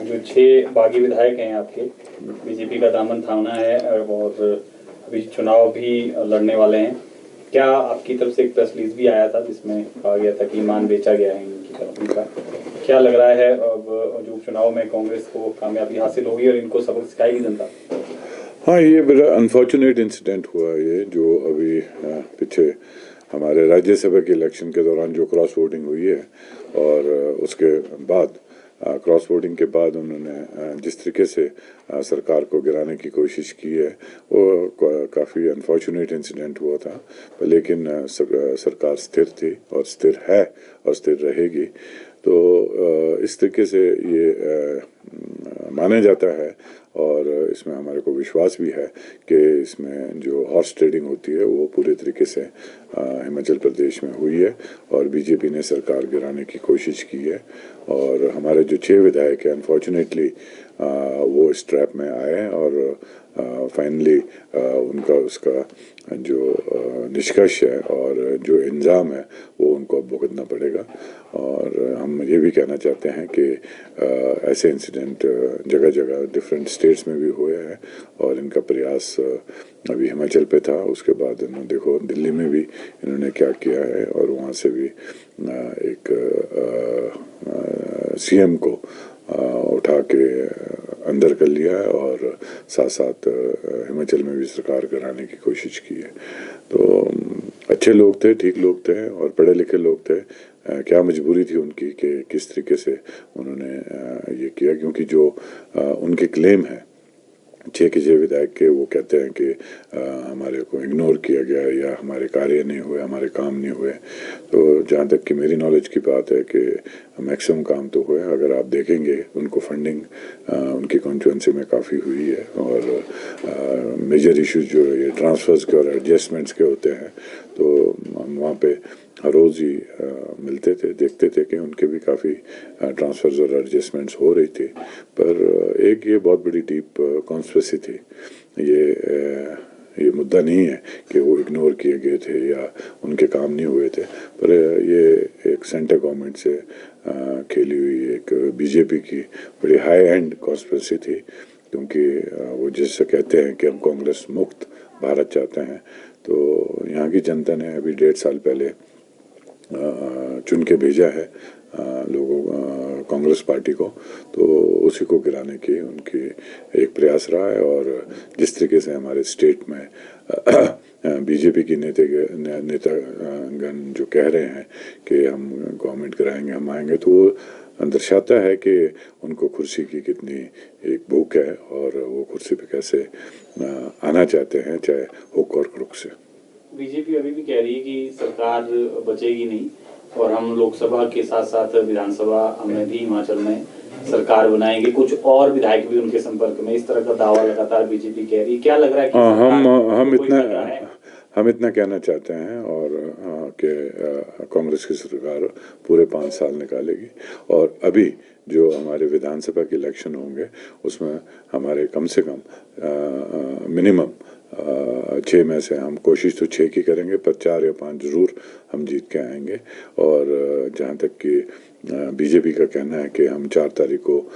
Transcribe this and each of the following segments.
जो 6 बागी विधायक हैं आपके, बीजेपी का दामन थामना है और अभी चुनाव भी लड़ने वाले हैं। क्या आपकी तरफ से एक प्रेस रिलीज भी आया था जिसमें कहा गया था कि ईमान बेचा गया है इनकी तरफ इनका, क्या लग रहा है अब जो चुनाव में कांग्रेस को कामयाबी हासिल होगी और इनको सबक सिखाएगी जनता? हाँ, ये बड़ा अनफॉर्चुनेट इंसिडेंट हुआ ये जो अभी पीछे हमारे राज्यसभा के इलेक्शन के दौरान जो क्रॉस वोटिंग हुई है और उसके बाद क्रॉस वोटिंग के बाद उन्होंने जिस तरीके से सरकार को गिराने की कोशिश की है वो काफ़ी अनफॉर्चुनेट इंसिडेंट हुआ था। लेकिन सरकार स्थिर थी और स्थिर है और स्थिर रहेगी। तो इस तरीके से ये माना जाता है और इसमें हमारे को विश्वास भी है कि इसमें जो हॉर्स ट्रेडिंग होती है वो पूरे तरीके से हिमाचल प्रदेश में हुई है और बीजेपी ने सरकार गिराने की कोशिश की है। और हमारे जो 6 विधायक हैं अनफॉर्चुनेटली वो इस ट्रैप में आए और फाइनली उनका उसका जो निष्कर्ष है और जो इल्ज़ाम है वो उनको अब भुगतना पड़ेगा। और हम ये भी कहना चाहते हैं कि ऐसे इंसिडेंट जगह जगह डिफरेंट स्टेट्स में भी हुए हैं और इनका प्रयास अभी हिमाचल पे था, उसके बाद इन्होंने देखो दिल्ली में भी इन्होंने क्या किया है और वहाँ से भी एक सीएम को उठा के अंदर कर लिया है और साथ साथ हिमाचल में भी सरकार कराने की कोशिश की है। तो अच्छे लोग थे, ठीक लोग थे और पढ़े लिखे लोग थे। क्या मजबूरी थी उनकी कि किस तरीके से उन्होंने ये किया, क्योंकि जो उनके क्लेम है 6 के 6 विधायक के, वो कहते हैं कि हमारे को इग्नोर किया गया या हमारे कार्य नहीं हुए, हमारे काम नहीं हुए। तो जहाँ तक कि मेरी नॉलेज की बात है कि मैक्सिमम काम तो हुए। अगर आप देखेंगे उनको फंडिंग उनकी कॉन्स्टिट्यूंसी में काफ़ी हुई है और मेजर इश्यूज जो ये ट्रांसफर्स के और एडजस्टमेंट्स के होते हैं तो हम वहाँ पे हर रोज़ ही मिलते थे, देखते थे कि उनके भी काफ़ी ट्रांसफर्स और एडजस्टमेंट्स हो रही थी। पर एक ये बहुत बड़ी डीप कॉन्स्पिरेसी थी। ये मुद्दा नहीं है कि वो इग्नोर किए गए थे या उनके काम नहीं हुए थे, पर ये एक सेंटर गवर्नमेंट से खेली हुई एक बीजेपी की बड़ी हाई एंड कॉन्स्पिरेसी थी। क्योंकि वो जिससे कहते हैं कि हम कांग्रेस मुक्त भारत चाहते हैं, तो यहाँ की जनता ने अभी 1.5 साल पहले चुन के भेजा है लोगों कांग्रेस पार्टी को, तो उसी को गिराने की उनकी एक प्रयास रहा है। और जिस तरीके से हमारे स्टेट में बीजेपी की नेतागण जो कह रहे हैं कि हम गवर्नमेंट कराएंगे, हम आएंगे, तो वो दर्शाता है कि उनको कुर्सी की कितनी एक भूख है और वो कुर्सी पे कैसे आना चाहते हैं, चाहे हुक और क्रुक से। बीजेपी अभी भी कह रही है कि सरकार बचेगी नहीं और हम लोकसभा के साथ साथ विधानसभा में भी हिमाचल में सरकार बनाएंगे। कुछ और विधायक भी उनके संपर्क में, इस तरह का दावा लगातार बीजेपी कह रही है। क्या लग रहा है कि हम इतना कहना चाहते हैं और कि कांग्रेस की सरकार पूरे 5 साल निकालेगी। और अभी जो हमारे विधानसभा के इलेक्शन होंगे उसमें हमारे कम से कम मिनिमम 6 में से हम कोशिश तो 6 की करेंगे, पर 4 या 5 ज़रूर हम जीत के आएंगे। और जहाँ तक कि बीजेपी का कहना है कि हम 4 तारीख को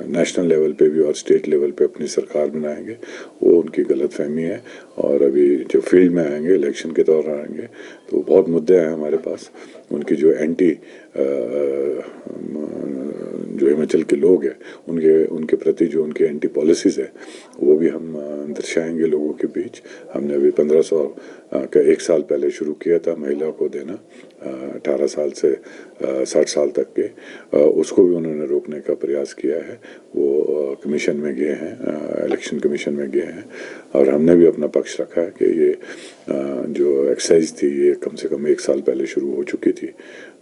नेशनल लेवल पे भी और स्टेट लेवल पे अपनी सरकार बनाएंगे, वो उनकी गलतफहमी है। और अभी जो फील्ड में आएंगे, इलेक्शन के दौरान आएंगे, तो बहुत मुद्दे हैं हमारे पास। उनकी जो जो हिमाचल के लोग हैं उनके प्रति जो उनकी एंटी पॉलिसीज़ है वो भी हम दर्शाएंगे लोगों के बीच। हमने अभी 1500 का 1 साल पहले शुरू किया था महिला को देना 18 साल से 60 साल तक के, उसको भी उन्होंने रोकने का प्रयास किया है। वो कमीशन में गए हैं, इलेक्शन कमीशन में गए हैं और हमने भी अपना पक्ष रखा है कि ये जो एक्सरसाइज थी ये कम से कम 1 साल पहले शुरू हो चुकी थी,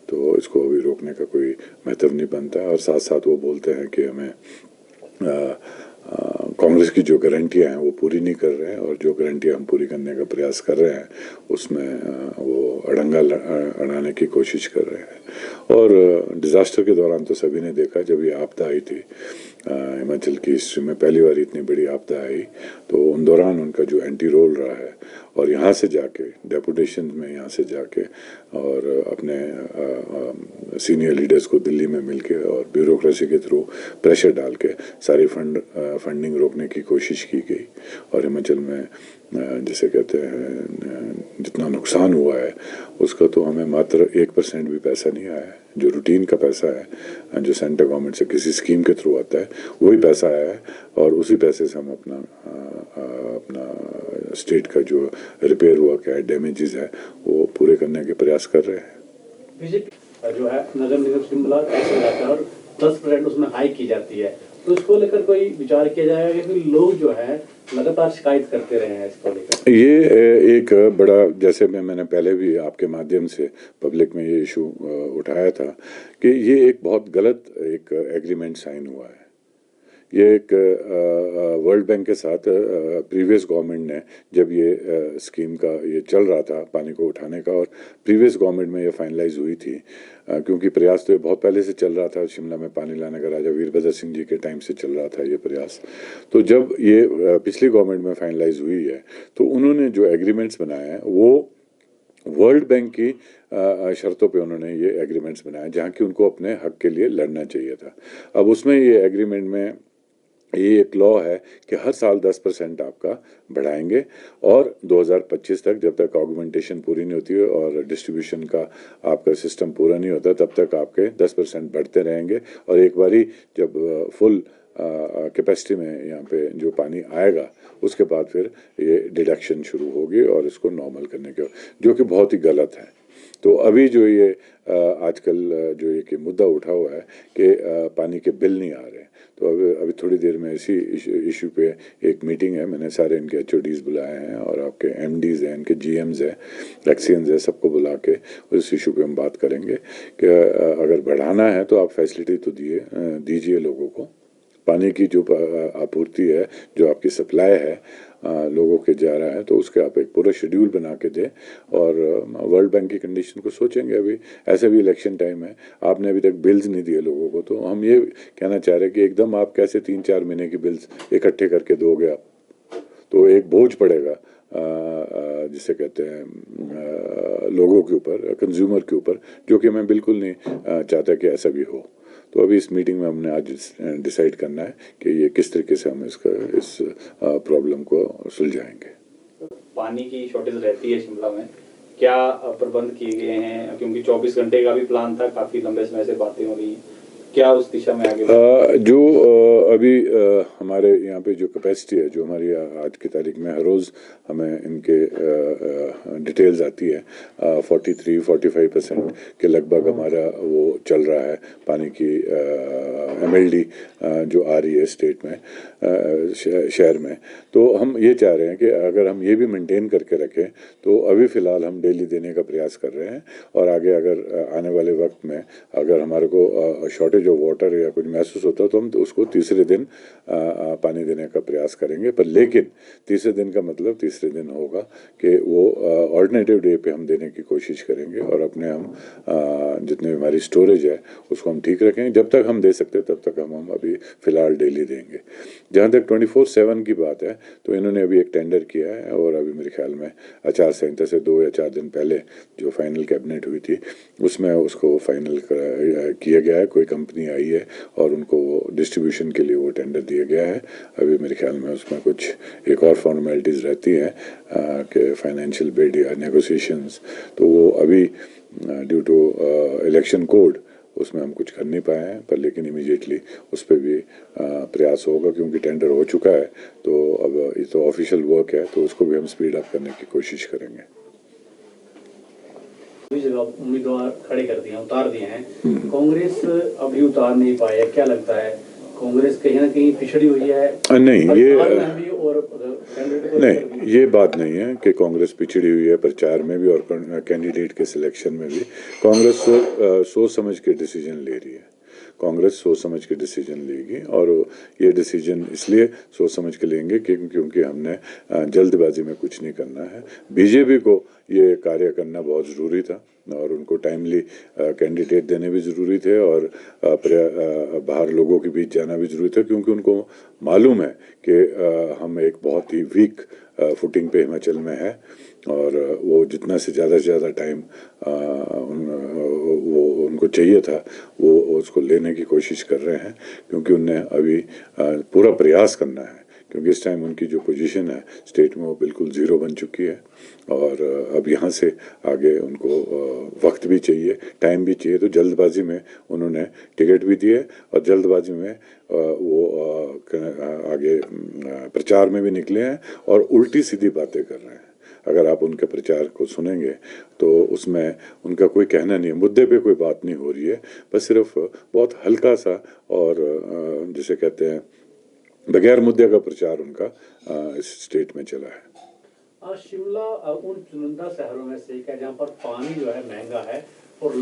तो इसको अभी रोकने का कोई महत्व नहीं बनता है। और साथ साथ वो बोलते हैं कि हमें कांग्रेस की जो गारंटियां हैं वो पूरी नहीं कर रहे हैं, और जो गारंटियां हम पूरी करने का प्रयास कर रहे हैं उसमें वो अड़ंगा अड़ाने की कोशिश कर रहे हैं। और डिज़ास्टर के दौरान तो सभी ने देखा, जब ये आपदा आई थी हिमाचल की हिस्ट्री में पहली बार इतनी बड़ी आपदा आई, तो उन दौरान उनका जो एंटी रोल रहा है, और यहाँ से जाके डेपुटेशन में यहाँ से जाके और अपने सीनियर लीडर्स को दिल्ली में मिलके और ब्यूरोक्रेसी के थ्रू प्रेशर डाल के सारी फंडिंग रोकने की कोशिश की गई। और हिमाचल में जिसे कहते हैं जितना नुकसान हुआ है उसका तो हमें मात्र 1% भी पैसा नहीं आया है। जो रूटीन का पैसा है जो सेंट्रल गवर्नमेंट से किसी स्कीम के थ्रू आता है वही पैसा आया है, और उसी पैसे से हम अपना स्टेट का जो रिपेयर हुआ क्या है, डैमेजेस है, वो पूरे करने के प्रयास कर रहे हैं। बीजेपी जो है नगर निगम शिमला ऐसे जाता है और 10% उसमें हाइक की जाती है, तो इसको लेकर कोई विचार किया जाएगा? क्योंकि लोग जो है लगातार शिकायत करते रहे हैं इसको लेकर। ये एक बड़ा, जैसे मैंने पहले भी आपके माध्यम से पब्लिक में ये इशू उठाया था कि ये एक बहुत गलत एक एग्रीमेंट साइन हुआ है। ये एक वर्ल्ड बैंक के साथ प्रीवियस गवर्नमेंट ने, जब ये स्कीम का ये चल रहा था पानी को उठाने का, और प्रीवियस गवर्नमेंट में ये फाइनलाइज हुई थी, क्योंकि प्रयास तो ये बहुत पहले से चल रहा था, शिमला में पानी लाने का राजा वीरभद्र सिंह जी के टाइम से चल रहा था ये प्रयास। तो जब ये पिछली गवर्नमेंट में फाइनलाइज हुई है तो उन्होंने जो एग्रीमेंट्स बनाए हैं वो वर्ल्ड बैंक की शर्तों पे उन्होंने ये एग्रीमेंट्स बनाए, जहाँ की उनको अपने हक के लिए लड़ना चाहिए था। अब उसमें ये एग्रीमेंट में ये एक लॉ है कि हर साल 10% आपका बढ़ाएंगे, और 2025 तक, जब तक ऑगमेंटेशन पूरी नहीं होती है और डिस्ट्रीब्यूशन का आपका सिस्टम पूरा नहीं होता, तब तक आपके 10% बढ़ते रहेंगे। और एक बारी जब फुल कैपेसिटी में यहाँ पे जो पानी आएगा उसके बाद फिर ये डिडक्शन शुरू होगी और इसको नॉर्मल करने के, जो कि बहुत ही गलत है। तो अभी जो ये आजकल जो ये कि मुद्दा उठा हुआ है कि पानी के बिल नहीं आ रहे, तो अभी थोड़ी देर में इसी इशू पे एक मीटिंग है। मैंने सारे इनके HODs बुलाए हैं और आपके MDs हैं, इनके GMs हैं, एक्सियंस है, सबको बुला के उस इशू पे हम बात करेंगे कि अगर बढ़ाना है तो आप फैसिलिटी तो दीजिए लोगों को। पानी की जो आपूर्ति है, जो आपकी सप्लाई है लोगों के जा रहा है, तो उसके आप एक पूरा शेड्यूल बना के दें। और वर्ल्ड बैंक की कंडीशन को सोचेंगे। अभी ऐसे भी इलेक्शन टाइम है, आपने अभी तक बिल्स नहीं दिए लोगों को, तो हम ये कहना चाह रहे हैं कि एकदम आप कैसे 3-4 महीने की बिल्स इकट्ठे करके दोगे आप, तो एक बोझ पड़ेगा जिसे कहते हैं लोगों के ऊपर, कंज्यूमर के ऊपर, जो कि मैं बिल्कुल नहीं चाहता कि ऐसा भी हो। तो अभी इस मीटिंग में हमने आज डिसाइड करना है कि ये किस तरीके से हम इस प्रॉब्लम को सुलझाएंगे। पानी की शॉर्टेज रहती है शिमला में, क्या प्रबंध किए गए हैं? क्योंकि 24 घंटे का भी प्लान था, काफी लंबे समय से बातें हो रही, क्या उस दिशा में आगे जो अभी हमारे यहाँ पे जो कैपेसिटी है, जो हमारी आज की तारीख में हर रोज़ हमें इनके डिटेल्स आती है, 43-45% के लगभग हमारा वो चल रहा है पानी की MLD जो आ रही है स्टेट में, शहर में। तो हम ये चाह रहे हैं कि अगर हम ये भी मेंटेन करके रखें, तो अभी फ़िलहाल हम डेली देने का प्रयास कर रहे हैं, और आगे अगर आने वाले वक्त में अगर हमारे को शॉर्टेज ऑफ वाटर या कुछ महसूस होता है तो हम उसको तीसरे दिन पानी देने का प्रयास करेंगे। पर लेकिन तीसरे दिन का मतलब तीसरे दिन होगा कि वो ऑल्टरनेटिव डे पे हम देने की कोशिश करेंगे, और अपने हम जितने हमारी स्टोरेज है उसको हम ठीक रखेंगे। जब तक हम दे सकते हैं तब तक हम अभी फ़िलहाल डेली देंगे। जहाँ तक 24/7 की बात है, तो इन्होंने अभी एक टेंडर किया है, और अभी मेरे ख्याल में आचार संहिता से 2 या 4 दिन पहले जो फाइनल कैबिनेट हुई थी उसमें उसको फाइनल किया गया है। कोई कंपनी आई है और उनको डिस्ट्रीब्यूशन के लिए वो टेंडर दिया गया है। अभी मेरे ख्याल में उसमें कुछ एक और फॉर्मेलिटीज़ रहती हैं कि फाइनेंशियल बिड या नेगोशिएशंस, तो वो अभी ड्यू टू इलेक्शन कोड उसमें हम कुछ कर नहीं पाए हैं, पर लेकिन इमीडिएटली उस पर भी प्रयास होगा, क्योंकि टेंडर हो चुका है। तो अब ये तो ऑफिशियल वर्क है, तो उसको भी हम स्पीड अप करने की कोशिश करेंगे। जगह उम्मीदवार खड़े कर दिए, उतार दिए हैं, कांग्रेस अभी उतार नहीं पाई है, क्या लगता है कांग्रेस कहीं ना कहीं पिछड़ी हुई है? नहीं, ये बात नहीं है कि कांग्रेस पिछड़ी हुई है प्रचार में भी और कैंडिडेट के सिलेक्शन में भी। कांग्रेस सोच समझ के डिसीजन ले रही है। कांग्रेस सोच समझ के डिसीजन लेगी और ये डिसीजन इसलिए सोच समझ के लेंगे क्योंकि हमने जल्दबाजी में कुछ नहीं करना है। बीजेपी को ये कार्य करना बहुत ज़रूरी था और उनको टाइमली कैंडिडेट देने भी ज़रूरी थे और बाहर लोगों के बीच जाना भी ज़रूरी था क्योंकि उनको मालूम है कि हम एक बहुत ही वीक फुटिंग पे हिमाचल में है और वो जितना से ज़्यादा टाइम वो उनको चाहिए था वो उसको लेने की कोशिश कर रहे हैं क्योंकि उन्हें अभी पूरा प्रयास करना है क्योंकि इस टाइम उनकी जो पोजीशन है स्टेट में वो बिल्कुल ज़ीरो बन चुकी है और अब यहाँ से आगे उनको वक्त भी चाहिए, टाइम भी चाहिए। तो जल्दबाजी में उन्होंने टिकट भी दिए और जल्दबाजी में वो आगे प्रचार में भी निकले हैं और उल्टी सीधी बातें कर रहे हैं। अगर आप उनके प्रचार को सुनेंगे तो उसमें उनका कोई कहना नहीं है, मुद्दे पे कोई बात नहीं हो रही है, बस सिर्फ बहुत हल्का सा और जिसे कहते हैं बगैर मुद्दे का प्रचार उनका इस स्टेट में चला है। शिमला उन चुनिंदा शहरों में से एक है जहाँ पर पानी जो है महंगा है और